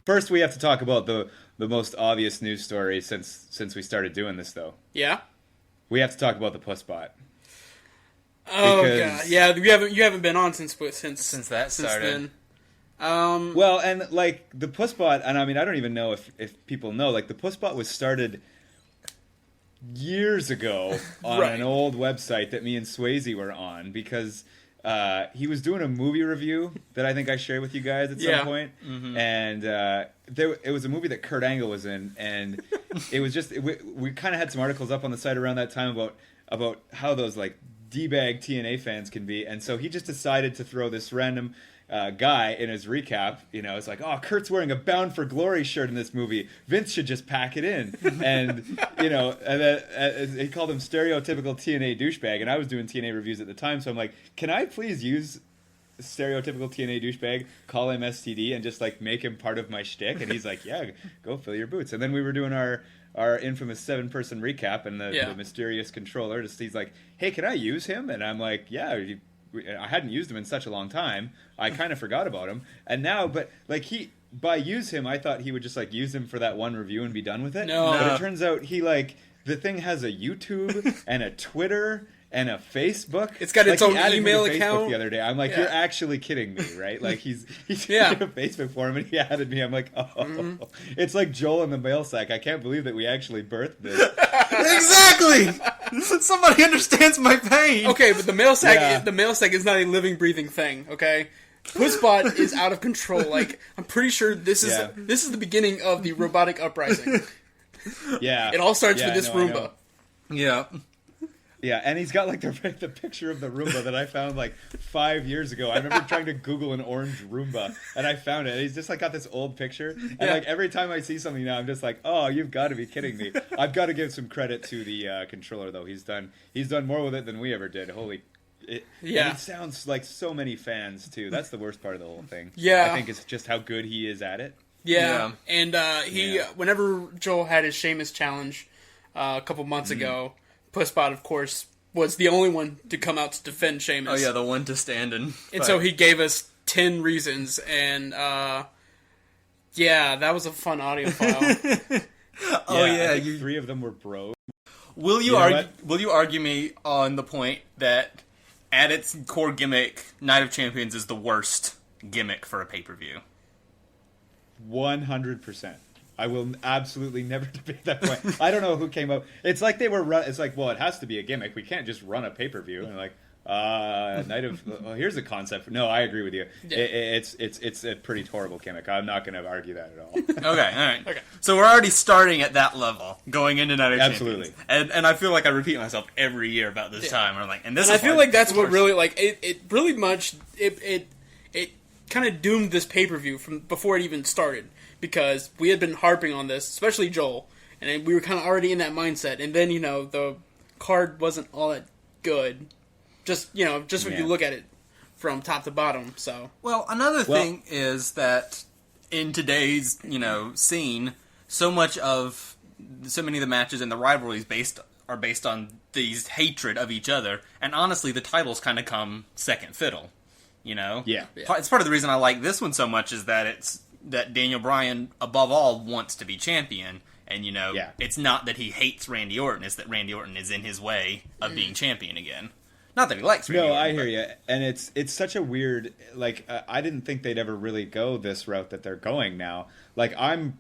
First, we have to talk about the most obvious news story since we started doing this, though. Yeah? We have to talk about the pusspot. Oh, God. Yeah, you haven't been on since that started. Then. Well, and, like, the pusspot, and I mean, I don't even know if people know, like, the pusspot was started years ago on an old website that me and Swayze were on, because he was doing a movie review that I think I shared with you guys at some point, and it was a movie that Kurt Angle was in, and it was just we kind of had some articles up on the site around that time about how those like D-bag TNA fans can be, and so he just decided to throw this random guy in his recap. You know, it's like, oh, Kurt's wearing a Bound for Glory shirt in this movie. Vince should just pack it in. And, you know, and then he called him stereotypical TNA douchebag. And I was doing TNA reviews at the time, so I'm like, can I please use stereotypical TNA douchebag, call him STD, and just, like, make him part of my shtick? And he's like, yeah, go fill your boots. And then we were doing our infamous 7-person recap, and the mysterious controller, he's like, hey, can I use him? And I'm like, yeah, I hadn't used him in such a long time. I kind of forgot about him. And now, but like by use him, I thought he would just like use him for that one review and be done with it. No. But it turns out the thing has a YouTube and a Twitter and a Facebook. It's got its own email Facebook account. The other day, I'm like, you're actually kidding me, right? Like he's made a Facebook for him and he added me. I'm like, oh, it's like Joel and the mail sack. I can't believe that we actually birthed this. Exactly. Somebody understands my pain. Okay, but the mail sack is not a living, breathing thing. Okay, pusspot is out of control. Like I'm pretty sure this is the beginning of the robotic uprising. Yeah, it all starts with this Roomba. Yeah. Yeah, and he's got like the picture of the Roomba that I found like 5 years ago. I remember trying to Google an orange Roomba, and I found it. And he's just like got this old picture, and like every time I see something now, I'm just like, oh, you've got to be kidding me. I've got to give some credit to the controller though. He's done more with it than we ever did. And it sounds like so many fans too. That's the worst part of the whole thing. Yeah, I think it's just how good he is at it. Yeah. And whenever Joel had his Sheamus challenge a couple months ago. Pusspot, of course, was the only one to come out to defend Sheamus. Oh, yeah, the one to stand in. And so he gave us 10 reasons, and, that was a fun audio file. I think 3 of them were bros. Will you argue me on the point that, at its core gimmick, Night of Champions is the worst gimmick for a pay-per-view? 100%. I will absolutely never debate that point. I don't know who came up. It's like they were. It's like, well, it has to be a gimmick. We can't just run a pay-per-view. And like, Night of. Well, here's a concept. No, I agree with you. Yeah. It's a pretty horrible gimmick. I'm not going to argue that at all. Okay, all right. Okay. So we're already starting at that level, going into Night of Absolutely. Champions. And I feel like I repeat myself every year about this time. I'm like, I feel like that's what really like it really much it kind of doomed this pay-per-view from before it even started. Because we had been harping on this, especially Joel, and we were kind of already in that mindset. And then, the card wasn't all that good. Just when you look at it from top to bottom. So well, another thing is that in today's scene, so many of the matches and the rivalries are based on these hatred of each other, and honestly, the titles kind of come second fiddle. Yeah. It's part of the reason I like this one so much is that that Daniel Bryan, above all, wants to be champion. And, it's not that he hates Randy Orton, it's that Randy Orton is in his way of being champion again. Not that he likes Randy Orton. No, I hear you. And it's such a weird, I didn't think they'd ever really go this route that they're going now. Like, I'm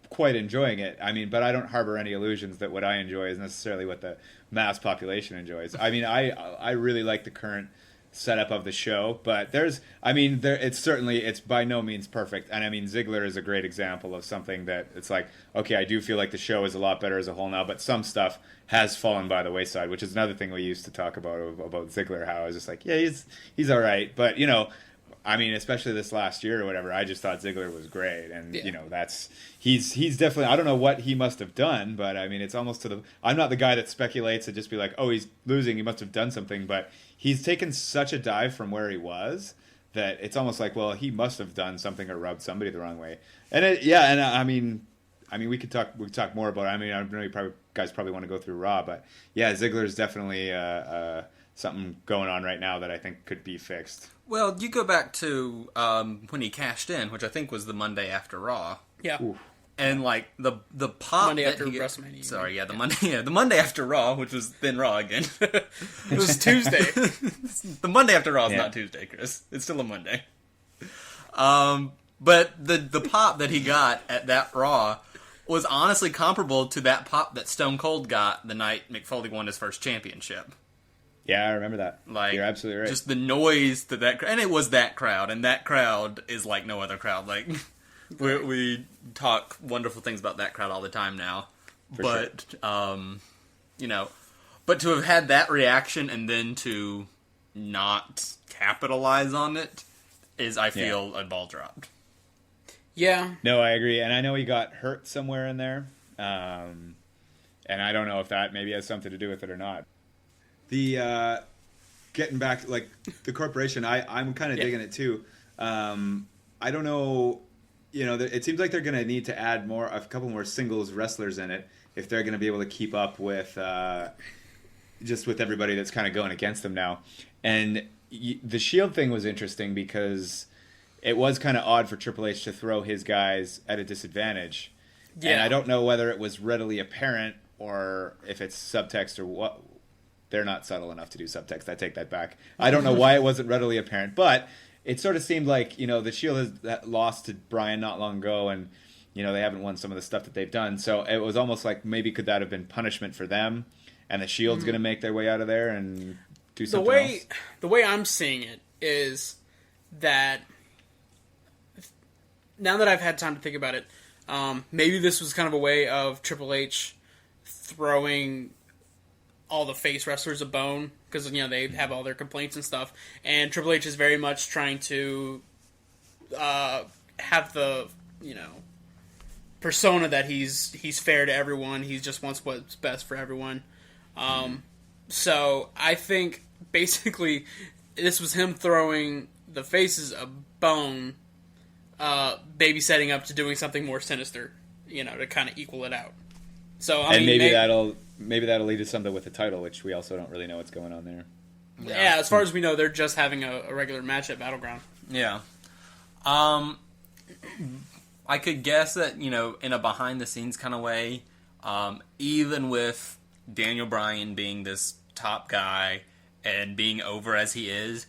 quite enjoying it. I mean, but I don't harbor any illusions that what I enjoy is necessarily what the mass population enjoys. I mean, I really like the current setup of the show, but it's by no means perfect. And I mean, Ziggler is a great example of something that it's like, okay, I do feel like the show is a lot better as a whole now, but some stuff has fallen by the wayside, which is another thing we used to talk about Ziggler, how I was just like, yeah, he's all right, but I mean, especially this last year or whatever, I just thought Ziggler was great, and he's definitely, I don't know what he must have done, but I mean, it's almost I'm not the guy that speculates and just be like, oh, he's losing, he must have done something, but he's taken such a dive from where he was that it's almost like, well, he must have done something or rubbed somebody the wrong way, and I mean, we could talk more about it. I mean, I know you guys probably want to go through Raw, but yeah, Ziggler's definitely something going on right now that I think could be fixed. Well, you go back to when he cashed in, which I think was the Monday after Raw, Yeah. Oof. And like the pop Monday that after he got, WrestleMania. sorry, yeah, the Monday after Raw, which was then Raw again. It was Tuesday. The Monday after Raw is Yeah. not Tuesday, Chris. It's still a Monday. But the pop that he got at that Raw was honestly comparable to that pop that Stone Cold got the night Mick Foley won his first championship. Yeah, I remember that. Like, you're absolutely right. Just the noise that and it was that crowd, and that crowd is like no other crowd. Like we talk wonderful things about that crowd all the time now, but you know, but to have had that reaction and then to not capitalize on it is, I feel, a ball dropped. Yeah. No, I agree, and I know he got hurt somewhere in there, and I don't know if that maybe has something to do with it or not. The getting back, like the corporation, I'm kind of digging it too. I don't know, you know, it seems like they're going to need to add a couple more singles wrestlers in it if they're going to be able to keep up with just with everybody that's kind of going against them now. And the Shield thing was interesting because it was kind of odd for Triple H to throw his guys at a disadvantage. Yeah. And I don't know whether it was readily apparent or if it's subtext or what. They're not subtle enough to do subtext. I take that back. I don't know why it wasn't readily apparent, but it sort of seemed like, you know, the Shield has lost to Bryan not long ago, and, you know, they haven't won some of the stuff that they've done. So it was almost like maybe could that have been punishment for them, and the Shield's going to make their way out of there and do something else? The way I'm seeing it is that now that I've had time to think about it, maybe this was kind of a way of Triple H throwing all the face wrestlers a bone, because, you know, they have all their complaints and stuff, and Triple H is very much trying to have the, you know, persona that he's fair to everyone. He just wants what's best for everyone. So I think basically this was him throwing the faces a bone, maybe setting up to doing something more sinister, you know, to kind of equal it out. So I mean, maybe that'll lead to something with the title, which we also don't really know what's going on there. Yeah, as far as we know, they're just having a regular match at Battleground. Yeah. I could guess that, you know, in a behind-the-scenes kind of way, even with Daniel Bryan being this top guy and being over as he is,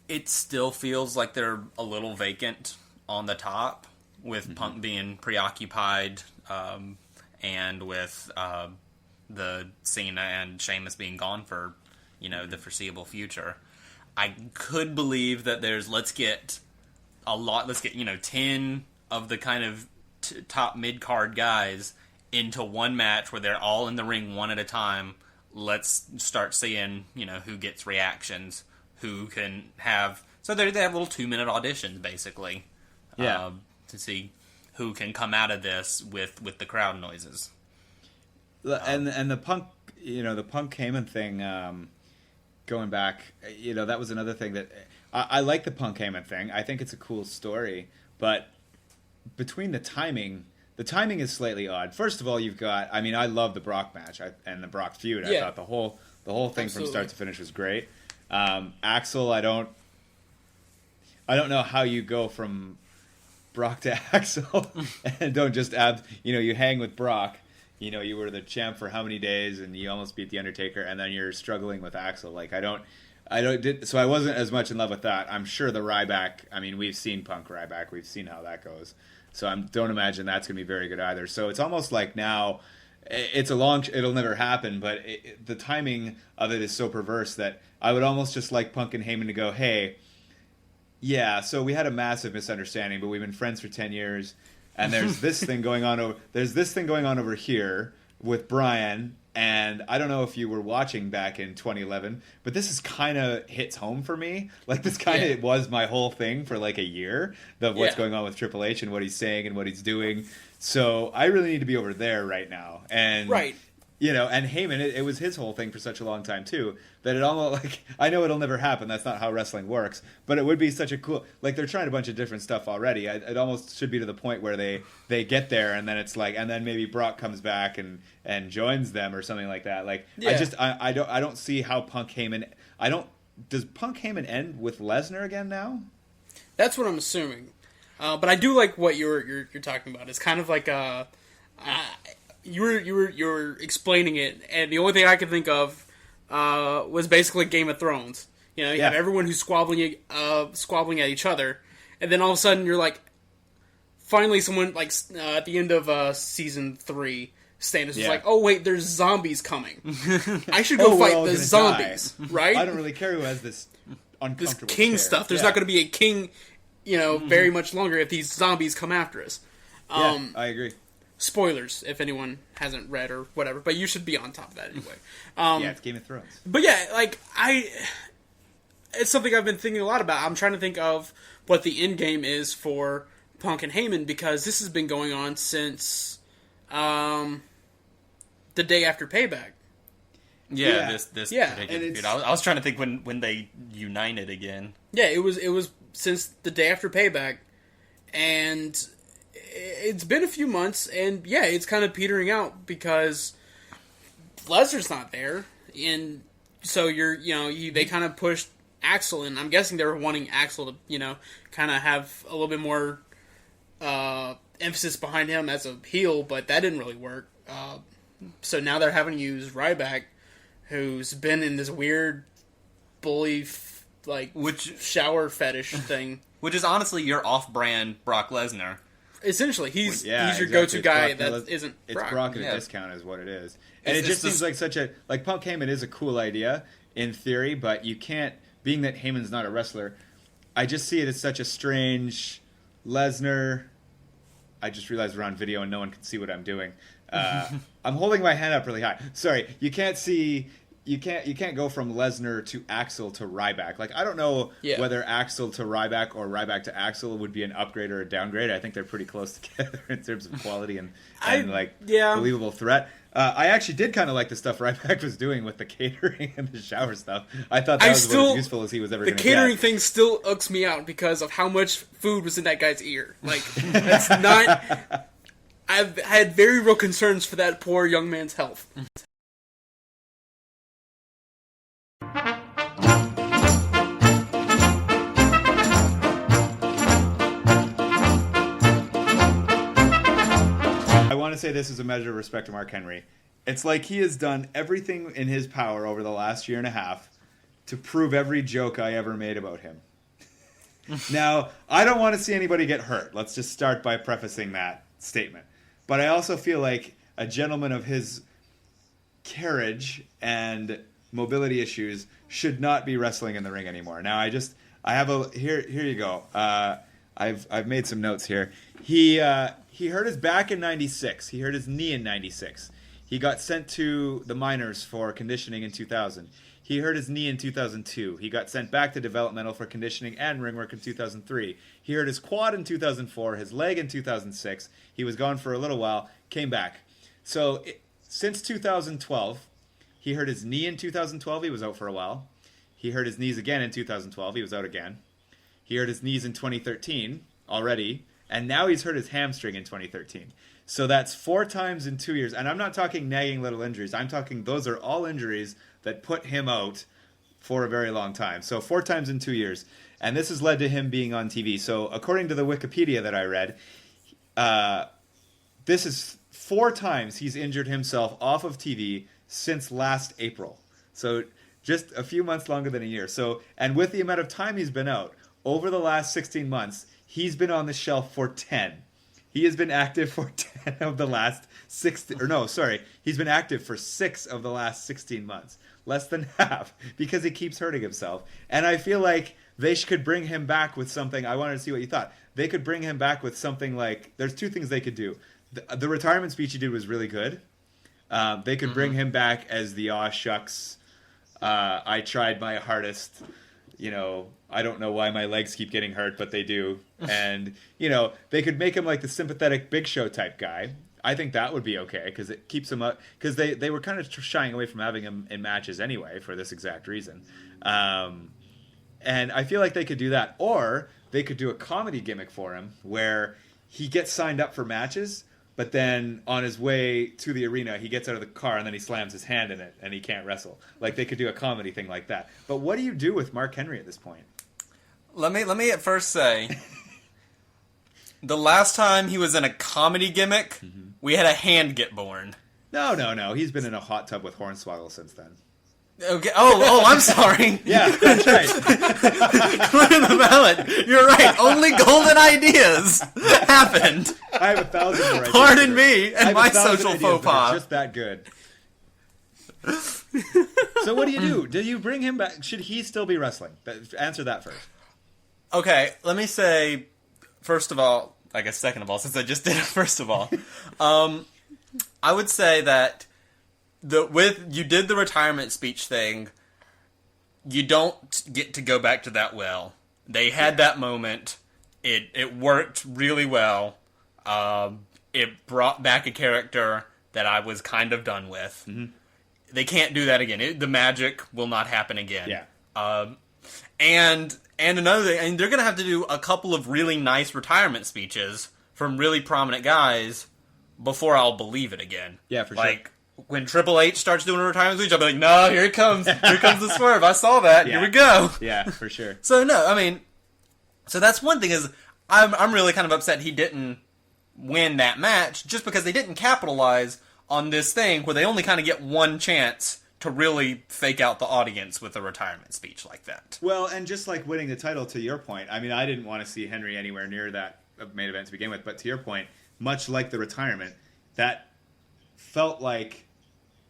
it still feels like they're a little vacant on the top, with Punk being preoccupied, and with the Cena and Sheamus being gone for, you know, the foreseeable future. I could believe that let's get, you know, 10 of the kind of top mid-card guys into one match where they're all in the ring one at a time. Let's start seeing, you know, who gets reactions, who can have... So they have little 2-minute auditions, basically. Yeah. To see who can come out of this with the crowd noises. And the Punk, you know, the Punk Heyman thing, going back, you know, that was another thing that... I like the Punk Heyman thing. I think it's a cool story, but between the timing is slightly odd. First of all, you've got... I mean, I love the Brock match and the Brock feud. Yeah. I thought the whole thing Absolutely. from start to finish was great. Axel, I don't know how you go from Brock to Axel and don't just you hang with Brock. You know, you were the champ for how many days and you almost beat The Undertaker, and then you're struggling with Axel. Like, so I wasn't as much in love with that. I'm sure the Ryback, I mean, we've seen Punk Ryback. We've seen how that goes. So I don't imagine that's going to be very good either. So it's almost like now, it'll never happen, but the timing of it is so perverse that I would almost just like Punk and Heyman to go, hey, yeah, so we had a massive misunderstanding, but we've been friends for 10 years, and there's this thing going on over here with Bryan, and I don't know if you were watching back in 2011, but this is kind of hits home for me. Like, this kind of was my whole thing for like a year, of what's going on with Triple H and what he's saying and what he's doing. So I really need to be over there right now. And right. You know, and Heyman, it was his whole thing for such a long time, too, that it almost, like, I know it'll never happen, that's not how wrestling works, but it would be such a cool, like, they're trying a bunch of different stuff already. It almost should be to the point where they get there, and then it's like, and then maybe Brock comes back and joins them or something like that. Like, yeah. I don't see how Punk Heyman, does Punk Heyman end with Lesnar again now? That's what I'm assuming. But I do like what you're talking about. It's kind of like you were explaining it, and the only thing I could think of was basically Game of Thrones. You know, you have everyone who's squabbling at each other, and then all of a sudden you're like, finally someone like at the end of season 3, Stannis was like, "Oh wait, there's zombies coming. I should go fight the zombies." Right? I don't really care who has this uncomfortable this king chair. stuff. There's not going to be a king, very much longer if these zombies come after us. I agree. Spoilers if anyone hasn't read or whatever, but you should be on top of that anyway. It's Game of Thrones. But yeah, like it's something I've been thinking a lot about. I'm trying to think of what the end game is for Punk and Heyman, because this has been going on since the day after Payback. This particular feud. I was trying to think when they united again. Yeah, it was since the day after Payback, and it's been a few months, and yeah, it's kind of petering out because Lesnar's not there, and so they kind of pushed Axel, and I'm guessing they were wanting Axel to kind of have a little bit more emphasis behind him as a heel, but that didn't really work. So now they're having to use Ryback, who's been in this weird bully shower fetish thing, which is honestly your off-brand Brock Lesnar. Essentially, he's your go-to guy that isn't Brock. It's Brock at a discount is what it is. And it just seems like Punk Heyman is a cool idea in theory, but you can't, being that Heyman's not a wrestler, I just see it as such a strange Lesnar. I just realized we're on video and no one can see what I'm doing. I'm holding my hand up really high. Sorry, you can't go from Lesnar to Axel to Ryback. Like, I don't know whether Axel to Ryback or Ryback to Axel would be an upgrade or a downgrade. I think they're pretty close together in terms of quality and believable threat. I actually did kind of like the stuff Ryback was doing with the catering and the shower stuff. I thought that was about as useful as he was ever going to get. The catering thing still irks me out because of how much food was in that guy's ear. Like, that's not... I've had very real concerns for that poor young man's health. I want to say this is a measure of respect to Mark Henry. It's like he has done everything in his power over the last year and a half to prove every joke I ever made about him. Now, I don't want to see anybody get hurt. Let's just start by prefacing that statement. But I also feel like a gentleman of his carriage and mobility issues should not be wrestling in the ring anymore. Now, here you go. I've made some notes here. He hurt his back in 96. He hurt his knee in 96. He got sent to the minors for conditioning in 2000. He hurt his knee in 2002. He got sent back to developmental for conditioning and ring work in 2003. He hurt his quad in 2004, his leg in 2006. He was gone for a little while, came back. So since 2012, he hurt his knee in 2012. He was out for a while. He hurt his knees again in 2012. He was out again. He hurt his knees in 2013 already. And now he's hurt his hamstring in 2013. So that's 4 times in 2 years. And I'm not talking nagging little injuries. I'm talking those are all injuries that put him out for a very long time. So 4 times in 2 years. And this has led to him being on TV. So according to the Wikipedia that I read, this is 4 times he's injured himself off of TV since last April. So just a few months longer than a year. So, and with the amount of time he's been out, over the last 16 months, he's been on the shelf for 10. He has been active for 10 of the last 16... Or no, sorry. He's been active for 6 of the last 16 months. Less than half. Because he keeps hurting himself. And I feel like they could bring him back with something... I wanted to see what you thought. They could bring him back with something like... There's 2 things they could do. The retirement speech he did was really good. They could bring him back as the aw shucks, I tried my hardest... I don't know why my legs keep getting hurt, but they do. And, they could make him like the sympathetic Big Show type guy. I think that would be okay, because it keeps him up. Because they were kind of shying away from having him in matches anyway, for this exact reason. And I feel like they could do that. Or they could do a comedy gimmick for him, where he gets signed up for matches, but then on his way to the arena, he gets out of the car and then he slams his hand in it and he can't wrestle. Like, they could do a comedy thing like that. But what do you do with Mark Henry at this point? Let me at first say, The last time he was in a comedy gimmick, we had a hand get born. No. He's been in a hot tub with Hornswoggle since then. Okay. Oh, I'm sorry. Yeah, that's right. Clear the ballot. You're right. Only golden ideas happened. I have 1,000 more ideas. Pardon me and my social faux pas. Just that good. So what do? Do you bring him back? Should he still be wrestling? Answer that first. Okay, let me say, first of all, I guess second of all, since I just did it first of all, I would say that you did the retirement speech thing, you don't get to go back to that well. They had that moment. It worked really well. It brought back a character that I was kind of done with. Mm-hmm. They can't do that again. The magic will not happen again. Yeah. And another thing, and they're going to have to do a couple of really nice retirement speeches from really prominent guys before I'll believe it again. Yeah, for sure. Like, when Triple H starts doing a retirement speech, I'll be like, no, here it comes. Here comes the swerve. I saw that. Yeah. Here we go. Yeah, for sure. So, no, I mean, so that's one thing is, I'm really kind of upset he didn't win that match just because they didn't capitalize on this thing where they only kind of get one chance to really fake out the audience with a retirement speech like that. Well, and just like winning the title, to your point, I mean, I didn't want to see Henry anywhere near that main event to begin with, but to your point, much like the retirement, that felt like,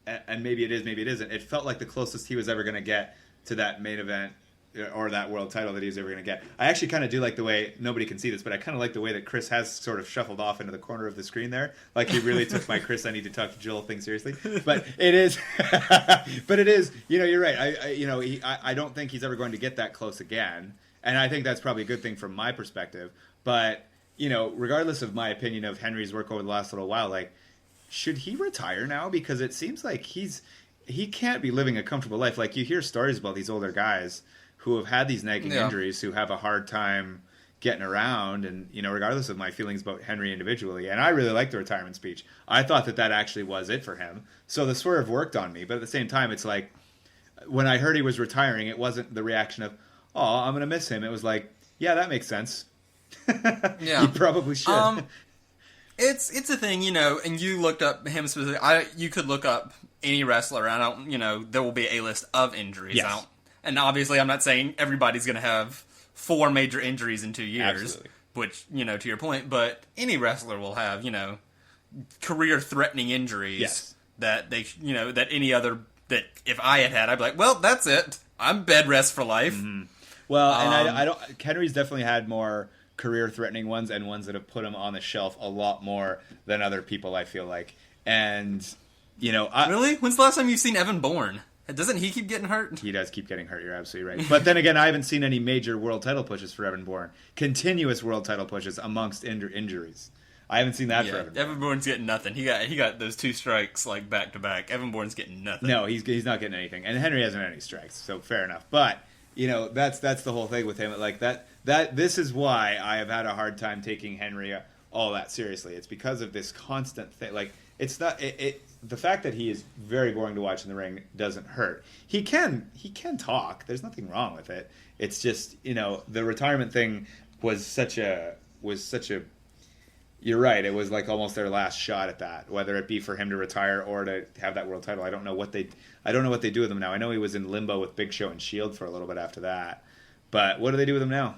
and maybe it is, maybe it isn't, it felt like the closest he was ever going to get to that main event or that world title that he was ever going to get. I actually kind of do like the way, nobody can see this, but I kind of like the way that Chris has sort of shuffled off into the corner of the screen there. Like he really took my Chris, I need to talk to Joel thing seriously. But it is, you're right. I don't think he's ever going to get that close again. And I think that's probably a good thing from my perspective. But, regardless of my opinion of Henry's work over the last little while, like, should he retire now? Because it seems like he can't be living a comfortable life. Like, you hear stories about these older guys who have had these nagging injuries, who have a hard time getting around, and, regardless of my feelings about Henry individually, and I really liked the retirement speech. I thought that actually was it for him. So the swerve worked on me, but at the same time, it's like, when I heard he was retiring, it wasn't the reaction of, oh, I'm going to miss him. It was like, yeah, that makes sense. Yeah. You probably should. It's a thing, and you looked up him specifically. You could look up any wrestler, and there will be a list of injuries. Yes. And obviously, I'm not saying everybody's going to have 4 major injuries in 2 years. Absolutely. Which, to your point, but any wrestler will have, career-threatening injuries. Yes. That they, that any other, that if I had, I'd be like, well, that's it. I'm bed rest for life. Mm-hmm. Well, and I don't, Henry's definitely had more career-threatening ones and ones that have put him on the shelf a lot more than other people, I feel like. And, Really? When's the last time you've seen Evan Bourne? Doesn't he keep getting hurt? He does keep getting hurt, you're absolutely right. But then again, I haven't seen any major world title pushes for Evan Bourne. Continuous world title pushes amongst injuries. I haven't seen that for Evan Bourne. Evan Bourne's getting nothing. He got those 2 strikes like back to back. Evan Bourne's getting nothing. No, he's not getting anything. And Henry hasn't had any strikes, so fair enough. But, that's the whole thing with him. Like this is why I have had a hard time taking Henry all that seriously. It's because of this constant thing. Like, it's not the fact that he is very boring to watch in the ring doesn't hurt. He can talk. There's nothing wrong with it. It's just, the retirement thing was such a you're right. It was like almost their last shot at that, whether it be for him to retire or to have that world title. I don't know what they do with him now. I know he was in limbo with Big Show and Shield for a little bit after that. But what do they do with him now?